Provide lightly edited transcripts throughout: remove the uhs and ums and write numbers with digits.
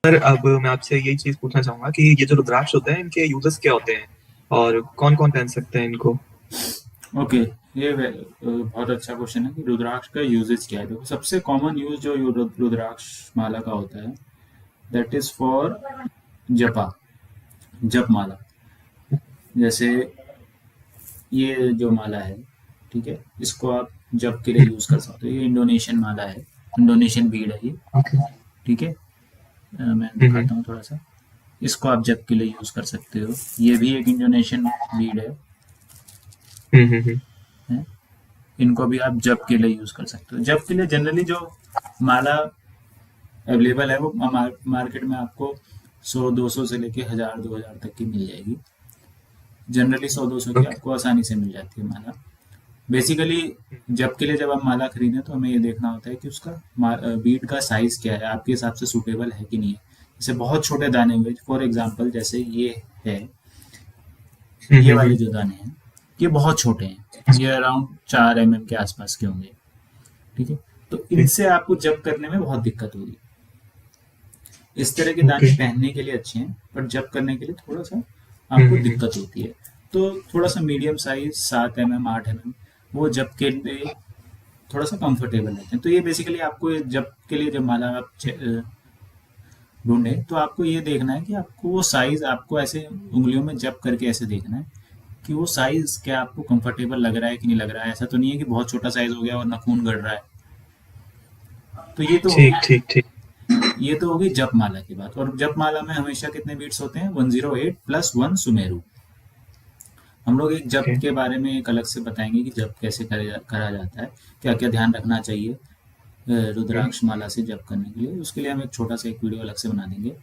Sir अब मैं आपसे यही चीज पूछना चाहूंगा कि ये जो रुद्राक्ष होते हैं इनके यूजेस क्या होते हैं और कौन कौन पहन सकते हैं इनको। ओके। बहुत अच्छा क्वेश्चन है कि रुद्राक्ष का यूजेज क्या है। देखो, सबसे कॉमन यूज जो रुद्राक्ष माला का होता है, दैट इज फॉर जपा, जप माला। जैसे ये जो माला है, ठीक है, इसको आप जप के लिए यूज कर सकते हो। ये इंडोनेशियन माला है, इंडोनेशियन बीड है ये। ओके। ठीक है, मैं हम्म। दिखाता हूँ थोड़ा सा। इसको आप जप के लिए यूज कर सकते हो। ये भी एक इंडोनेशियन बीड हम्म। है। इनको भी आप जप के लिए यूज कर सकते हो। जप के लिए जनरली जो माला अवेलेबल है वो मार्केट में आपको 100-200 से लेके 1000-2000 तक की मिल जाएगी। जनरली 100-200 की ओके। आपको आसानी से मिल जाती है माला। बेसिकली जप के लिए जब आप माला खरीदें तो हमें ये देखना होता है कि उसका बीट का साइज क्या है, आपके हिसाब से सूटेबल है कि नहीं है। जैसे बहुत छोटे दाने हुए, फॉर एग्जाम्पल जैसे ये है, ये वाले हम्म। जो दाने हैं ये बहुत छोटे हैं। ये अराउंड 4 mm के आसपास के होंगे। ठीक है, तो ओके। इनसे आपको जप करने में बहुत दिक्कत होगी। इस तरह के दाने ओके। पहनने के लिए अच्छे हैं, पर जप करने के लिए थोड़ा सा आपको हम्म। दिक्कत होती है। तो थोड़ा सा मीडियम साइज 7 mm 8 mm वो जप के लिए थोड़ा सा कंफर्टेबल रहते हैं। तो ये बेसिकली आपको जप के लिए जब माला आप ढूंढे तो आपको ये देखना है कि आपको वो साइज, आपको ऐसे उंगलियों में जप करके ऐसे देखना है कि वो साइज क्या आपको कंफर्टेबल लग रहा है कि नहीं लग रहा है। ऐसा तो नहीं है कि बहुत छोटा साइज हो गया और नाखून गड़ रहा है। तो ये तो ठीक ठीक ठीक। ये तो होगी जप माला की बात। और जप माला में हमेशा कितने बीट्स होते हैं? 108 + 1 सुमेरु। हम लोग एक जप ओके। के बारे में एक अलग से बताएंगे कि जप कैसे करा जाता है, क्या क्या ध्यान रखना चाहिए रुद्राक्ष माला से जप करने के लिए। उसके लिए हम एक छोटा सा एक वीडियो अलग से बना देंगे।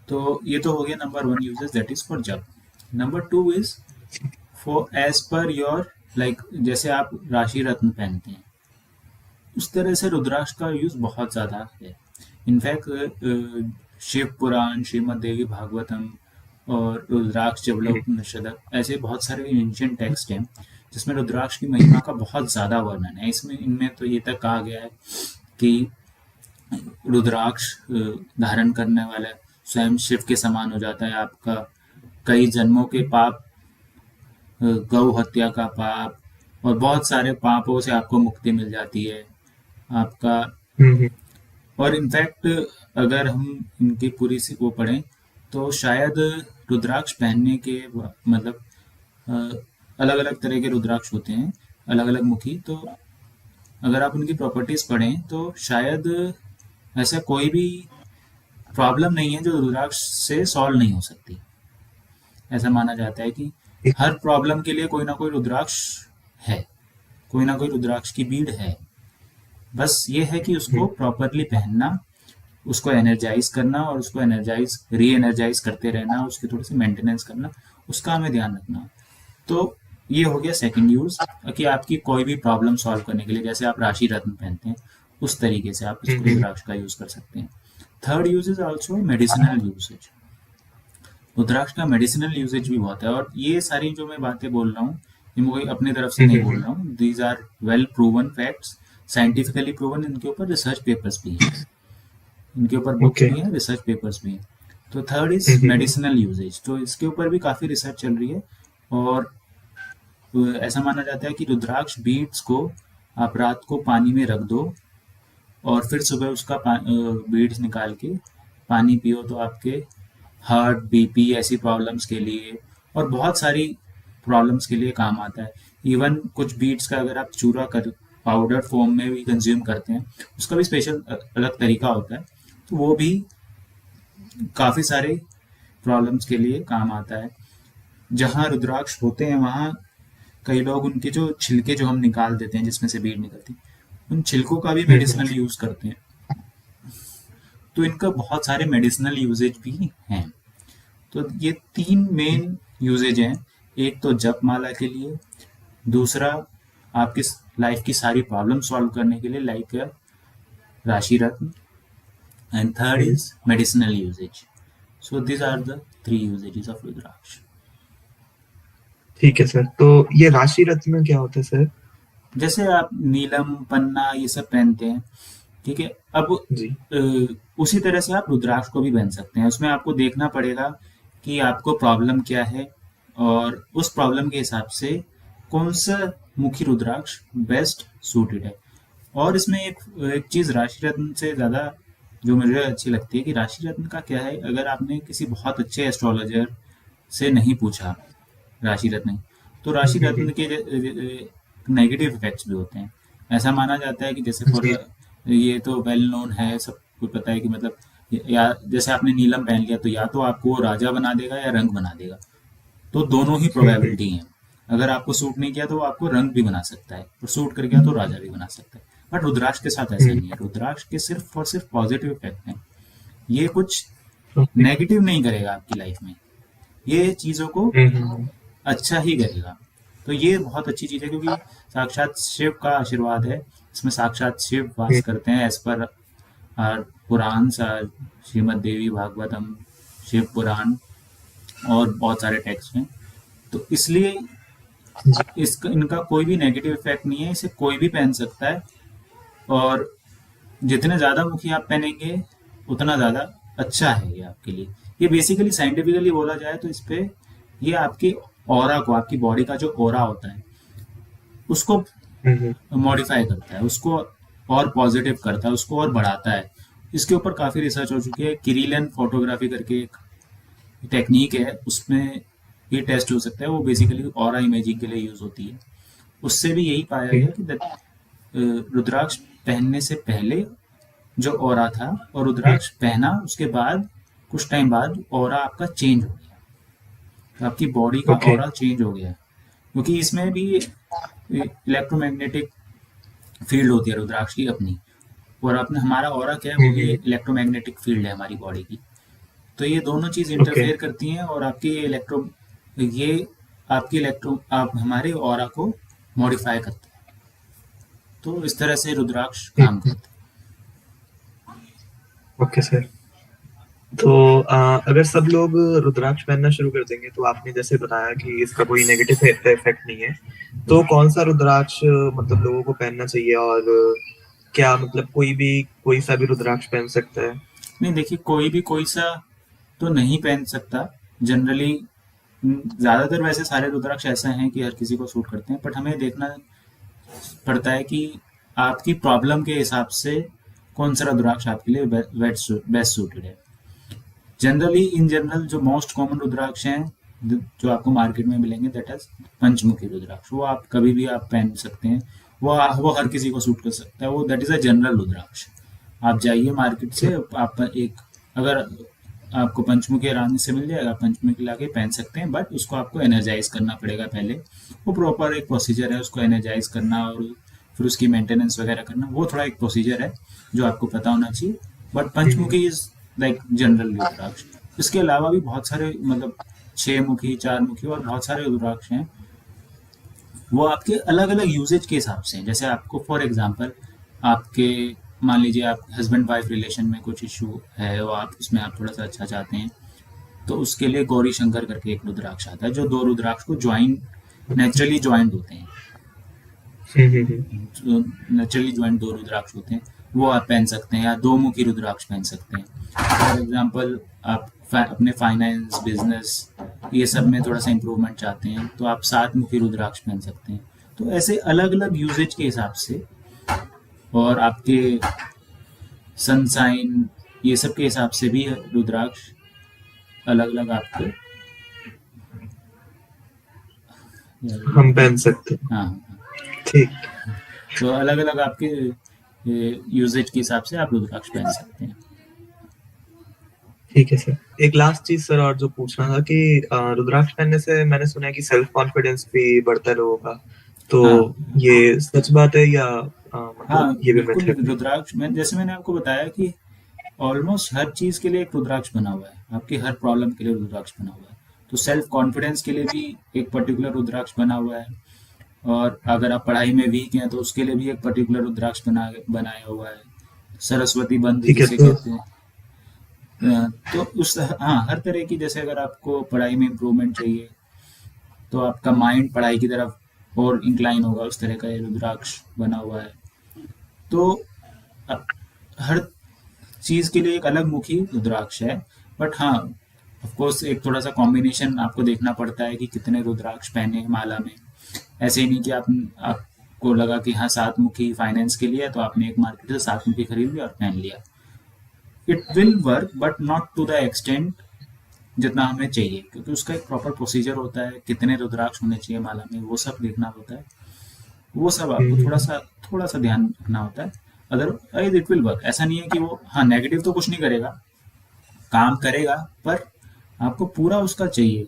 तो ये तो हो गया number 1 uses, that is for जप। Number 2 is for as per your, like जैसे आप राशि रत्न पहनते हैं उस तरह से रुद्राक्ष का यूज बहुत ज्यादा है। इनफैक्ट शिव पुराण, श्रीमद् देवी भागवतम और रुद्राक्ष जबलोपनिषद, ऐसे बहुत सारे एंशियंट टेक्स्ट हैं जिसमें रुद्राक्ष की महिमा का बहुत ज्यादा वर्णन है। इसमें इनमें तो ये तक कहा गया है कि रुद्राक्ष धारण करने वाला स्वयं शिव के समान हो जाता है। आपका कई जन्मों के पाप, गौ हत्या का पाप और बहुत सारे पापों से आपको मुक्ति मिल जाती है आपका। हम्म। और इनफैक्ट अगर हम इनकी पूरी सी वो पढ़ें तो शायद रुद्राक्ष पहनने के मतलब अलग अलग तरह के रुद्राक्ष होते हैं, अलग अलग मुखी। तो अगर आप उनकी प्रॉपर्टीज पढ़ें तो शायद ऐसा कोई भी प्रॉब्लम नहीं है जो रुद्राक्ष से सॉल्व नहीं हो सकती। ऐसा माना जाता है कि ठीक। हर प्रॉब्लम के लिए कोई ना कोई रुद्राक्ष है, कोई ना कोई रुद्राक्ष की बीड है। बस ये है कि उसको प्रॉपरली पहनना, उसको एनर्जाइज करना और उसको एनर्जाइज री एनर्जाइज करते रहना, उसकी थोड़ी सी मेंटेनेंस करना, उसका हमें ध्यान रखना। तो ये हो गया सेकंड यूज, कि आपकी कोई भी प्रॉब्लम सॉल्व करने के लिए जैसे आप राशि रत्न पहनते हैं उस तरीके से आप इसको हम्म। रुद्राक्ष का यूज कर सकते हैं। Third use is also medicinal usage. Rudraksha का मेडिसिनल यूसेज भी बहुत है। और ये सारी जो मैं बातें बोल रहा हूँ ये मैं कोई अपनी तरफ से नहीं बोल रहा हूँ, these are well proven facts, scientifically proven. इनके ऊपर रिसर्च पेपर्स भी हैं, इनके ऊपर बुक्स ओके। भी हैं, रिसर्च पेपर्स भी हैं। तो third is hmm. Medicinal uses, तो इसके ऊपर भी काफ़ी रिसर्च चल रही है। और ऐसा माना जाता है कि रुद्राक्ष बीड्स को आप रात को पानी में रख दो और फिर सुबह उसका बीड्स निकाल के पानी पियो तो आपके हार्ट, बीपी ऐसी प्रॉब्लम्स के लिए और बहुत सारी प्रॉब्लम्स के लिए काम आता है। इवन कुछ बीड्स का अगर आप चूरा कर पाउडर फॉर्म में भी कंज्यूम करते हैं, उसका भी स्पेशल अलग तरीका होता है। तो वो भी काफ़ी सारे प्रॉब्लम्स के लिए काम आता है। जहाँ रुद्राक्ष होते हैं वहाँ कई लोग उनके जो छिलके जो हम निकाल देते हैं जिसमें से बीड निकलती है, उन छिलकों का भी मेडिसिनल यूज करते हैं। तो इनका बहुत सारे मेडिसिनल यूजेज भी हैं। तो ये तीन मेन यूजेज हैं। एक तो जप माला के लिए, दूसरा आपकी लाइफ की सारी प्रॉब्लम सॉल्व करने के लिए लाइक राशि रत्न, and third is medicinal usages. So these are the three usages of rudraksha. ठीक है सर, तो ये राशि रत्न क्या होता है सर। जैसे आप नीलम, पन्ना ये सब पहनते हैं, ठीक है। अब जी। उसी तरह से आप रुद्राक्ष को भी पहन सकते हैं। उसमें आपको देखना पड़ेगा कि आपको प्रॉब्लम क्या है, और उस प्रॉब्लम के हिसाब से कौन सा मुखी रुद्राक्ष बेस्ट सूटेड है। और इसमें एक एक चीज़ राशि रत्न से ज़्यादा जो मुझे अच्छी लगती है, कि राशि रत्न का क्या है, अगर आपने किसी बहुत अच्छे एस्ट्रोलॉजर से नहीं पूछा राशि रत्न, तो राशि रत्न के नेगेटिव इफेक्ट्स भी होते हैं। ऐसा माना जाता है कि जैसे फॉर, जी। ये तो वेल नोन है, सबको पता है कि मतलब, या जैसे आपने नीलम पहन लिया तो या तो आपको वो राजा बना देगा या रंग बना देगा। तो दोनों ही प्रोबेबिलिटी हैं। अगर आपको सूट नहीं किया तो वो आपको रंग भी बना सकता है, और सूट कर गया तो राजा भी बना सकता है। बट रुद्राक्ष के साथ ऐसा नहीं है। रुद्राक्ष के सिर्फ और सिर्फ पॉजिटिव इफेक्ट हैं। ये कुछ ओके। नेगेटिव नहीं करेगा आपकी लाइफ में, ये चीज़ों को अच्छा ही करेगा। तो ये बहुत अच्छी चीज़ है, क्योंकि साक्षात शिव का आशीर्वाद है। इसमें साक्षात शिव वास करते हैं, एज पर पुराण सा, श्रीमद देवी भागवतम, शिव पुराण, और बहुत सारे टेक्स्ट हैं। तो इसलिए इसका इनका कोई भी नेगेटिव इफेक्ट नहीं है। इसे कोई भी पहन सकता है, और जितने ज़्यादा मुखी आप पहनेंगे उतना ज़्यादा अच्छा है ये आपके लिए। ये बेसिकली साइंटिफिकली बोला जाए तो इस पे, ये आपकी ऑरा को, आपकी बॉडी का जो ऑरा होता है उसको मॉडिफाई करता है, उसको और पॉजिटिव करता है, उसको और बढ़ाता है। इसके ऊपर काफ़ी रिसर्च हो चुकी है। किरिलियन फोटोग्राफी करके एक टेक्निक है, उसमें ये टेस्ट हो सकता है। वो बेसिकली ऑरा इमेजिंग के लिए यूज़ होती है। उससे भी यही पाया गया कि रुद्राक्ष पहनने से पहले जो ऑरा था, और रुद्राक्ष पहना उसके बाद कुछ टाइम बाद ऑरा आपका चेंज हो गया। तो आपकी बॉडी का ओके। ऑरा चेंज हो गया, क्योंकि इसमें भी इलेक्ट्रोमैग्नेटिक फील्ड होती है रुद्राक्ष की अपनी। और अपने हमारा ऑरा क्या है, वो भी इलेक्ट्रोमैग्नेटिक फील्ड है हमारी बॉडी की। तो ये दोनों चीज़ ओके। इंटरफेयर करती हैं, और ये आपकी इलेक्ट्रो आप हमारे ऑरा को मॉडिफाई करते हैं। तो इस तरह से रुद्राक्ष काम करते ओके सर। तो अगर सब लोग रुद्राक्ष पहनना शुरू कर देंगे, तो आपने जैसे बताया कि इसका कोई नेगेटिव इफेक्ट नहीं है, तो कौन सा रुद्राक्ष मतलब लोगों को पहनना चाहिए, और क्या मतलब कोई सा भी रुद्राक्ष पहन सकता है? हैं। नहीं, देखिए, कोई भी कोई सा तो नहीं पहन सकता जनरली। ज़्यादातर वैसे सारे रुद्राक्ष ऐसे हैं कि हर किसी को सूट करते हैं, बट हमें देखना पड़ता है कि आपकी प्रॉब्लम के हिसाब से कौन सा रुद्राक्ष आपके लिए बेस्ट सूटेड है। जनरली, इन जनरल, जो मोस्ट कॉमन रुद्राक्ष हैं जो आपको मार्केट में मिलेंगे, दैट इज पंचमुखी रुद्राक्ष। वो आप कभी भी आप पहन सकते हैं। वो हर किसी को सूट कर सकता है। वो दैट इज अ जनरल रुद्राक्ष। आप जाइए मार्केट से, आप एक, अगर आपको पंचमुखी आराम से मिल जाएगा, पंचमुखी लाके पहन सकते हैं, बट उसको आपको एनर्जाइज करना पड़ेगा पहले। वो प्रॉपर एक प्रोसीजर है उसको एनर्जाइज करना, और फिर उसकी मेंटेनेंस वगैरह करना। वो थोड़ा एक प्रोसीजर है जो आपको पता होना चाहिए। बट पंचमुखी इज लाइक जनरल रुद्राक्ष। इसके अलावा भी बहुत सारे, मतलब 6 मुखी, 4 मुखी, और बहुत सारे रुद्राक्ष हैं। वो आपके अलग अलग यूजेज के हिसाब से हैं। जैसे आपको फॉर एग्जांपल, आपके मान लीजिए आप हस्बैंड वाइफ रिलेशन में कुछ इशू है, और आप उसमें आप थोड़ा सा अच्छा चाहते हैं, तो उसके लिए गौरी शंकर करके एक रुद्राक्ष आता है, जो दो रुद्राक्ष को नेचुरली ज्वाइंट होते हैं। जो नेचुरली ज्वाइंट दो रुद्राक्ष होते हैं, वो आप पहन सकते हैं, या 2 मुखी रुद्राक्ष पहन सकते हैं। फॉर एग्जांपल, आप अपने फाइनेंस, बिजनेस, ये सब में थोड़ा सा इम्प्रूवमेंट चाहते हैं, तो आप 7 मुखी रुद्राक्ष पहन सकते हैं। तो ऐसे अलग अलग यूजेज के हिसाब से, और आपके सन साइन, ये सब के हिसाब से भी रुद्राक्ष अलग अलग आपके, हम पहन सकते हैं। हाँ, ठीक। तो अलग अलग आपके यूजेज के हिसाब से आप रुद्राक्ष पहन सकते हैं। ठीक है सर। एक लास्ट चीज सर और जो पूछना था कि रुद्राक्ष पहनने से मैंने सुना है कि सेल्फ कॉन्फिडेंस भी बढ़ता है लोगों का, तो हाँ, ये सच बात है या हाँ, मतलब ये भी बिल्कुल। मिथ है? रुद्राक्ष जैसे मैंने आपको बताया कि ऑलमोस्ट हर चीज के लिए एक रुद्राक्ष बना हुआ है। आपकी हर प्रॉब्लम के लिए रुद्राक्ष बना हुआ है। तो सेल्फ कॉन्फिडेंस के लिए भी एक पर्टिकुलर रुद्राक्ष बना हुआ है। और अगर आप पढ़ाई में वीक हैं तो उसके लिए भी एक पर्टिकुलर रुद्राक्ष बनाया हुआ है। सरस्वती बंद ठीक है जिसे तो। कहते हैं। तो हाँ, हर तरह की, जैसे अगर आपको पढ़ाई में इम्प्रूवमेंट चाहिए, तो आपका माइंड पढ़ाई की तरफ और इंक्लाइन होगा, उस तरह का ये रुद्राक्ष बना हुआ है। तो हर चीज़ के लिए एक अलग मुखी रुद्राक्ष है। बट हाँ, ऑफ कोर्स एक थोड़ा सा कॉम्बिनेशन आपको देखना पड़ता है कि कितने रुद्राक्ष पहने हैं माला में। ऐसे ही नहीं कि आपको लगा कि हाँ 7 मुखी फाइनेंस के लिए है, तो आपने एक मार्केट से 7 मुखी खरीद लिया और पहन लिया। It will work but not to the extent जितना हमें चाहिए, क्योंकि उसका एक प्रॉपर प्रोसीजर होता है, कितने रुद्राक्ष होने चाहिए माला में वो सब देखना होता है। वो सब आपको हम्म, थोड़ा सा ध्यान रखना होता है। Otherwise it will work. ऐसा नहीं है कि वो, हाँ नेगेटिव तो कुछ नहीं करेगा, काम करेगा, पर आपको पूरा उसका चाहिए,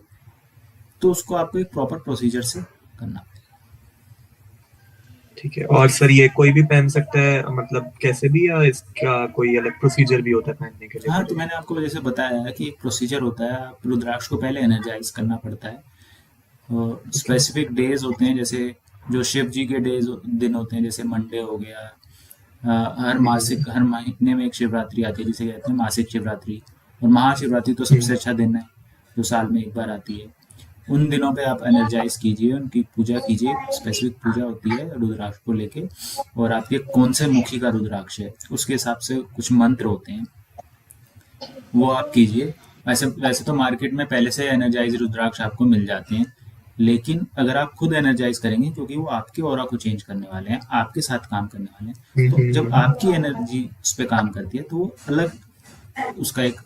तो उसको आपको एक प्रॉपर प्रोसीजर से करना पड़ेगा। ठीक है। और सर ये कोई भी पहन सकता है मतलब कैसे भी, या इसका कोई अलग प्रोसीजर भी होता है पहनने के लिए हाँ, तो पहले? मैंने आपको जैसे बताया है कि एक प्रोसीजर होता है, आप रुद्राक्ष को पहले एनर्जाइज करना पड़ता है। ओके। स्पेसिफिक डेज होते हैं, जैसे जो शिव जी के दिन होते हैं, जैसे मंडे हो गया। हर महीने में एक शिवरात्रि आती है जिसे कहते हैं मासिक शिवरात्रि। और महाशिवरात्रि तो सबसे अच्छा दिन है, जो साल में एक बार आती है। उन दिनों पे आप एनर्जाइज कीजिए, उनकी पूजा कीजिए। स्पेसिफिक पूजा होती है रुद्राक्ष को लेके, और आपके कौन से मुखी का रुद्राक्ष है उसके हिसाब से कुछ मंत्र होते हैं, वो आप कीजिए। वैसे वैसे तो मार्केट में पहले से एनर्जाइज रुद्राक्ष आपको मिल जाते हैं, लेकिन अगर आप खुद एनर्जाइज करेंगे, क्योंकि वो आपके ऑरा को चेंज करने वाले हैं, आपके साथ काम करने वाले हैं, तो जब आपकी एनर्जी उस पर काम करती है तो वो अलग, उसका एक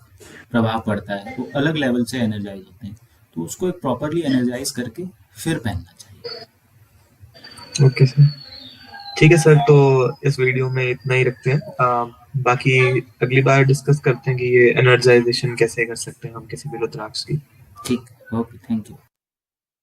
प्रभाव पड़ता है, वो अलग लेवल से एनर्जाइज होते हैं। तो उसको एक प्रॉपरली एनर्जाइज करके फिर पहनना चाहिए। Okay sir. ठीक है सर, तो इस वीडियो में इतना ही रखते हैं। बाकी अगली बार डिस्कस करते हैं कि ये एनर्जाइजेशन कैसे कर सकते हैं हम किसी भी रुद्राक्ष की। ठीक, ओके, थैंक यू।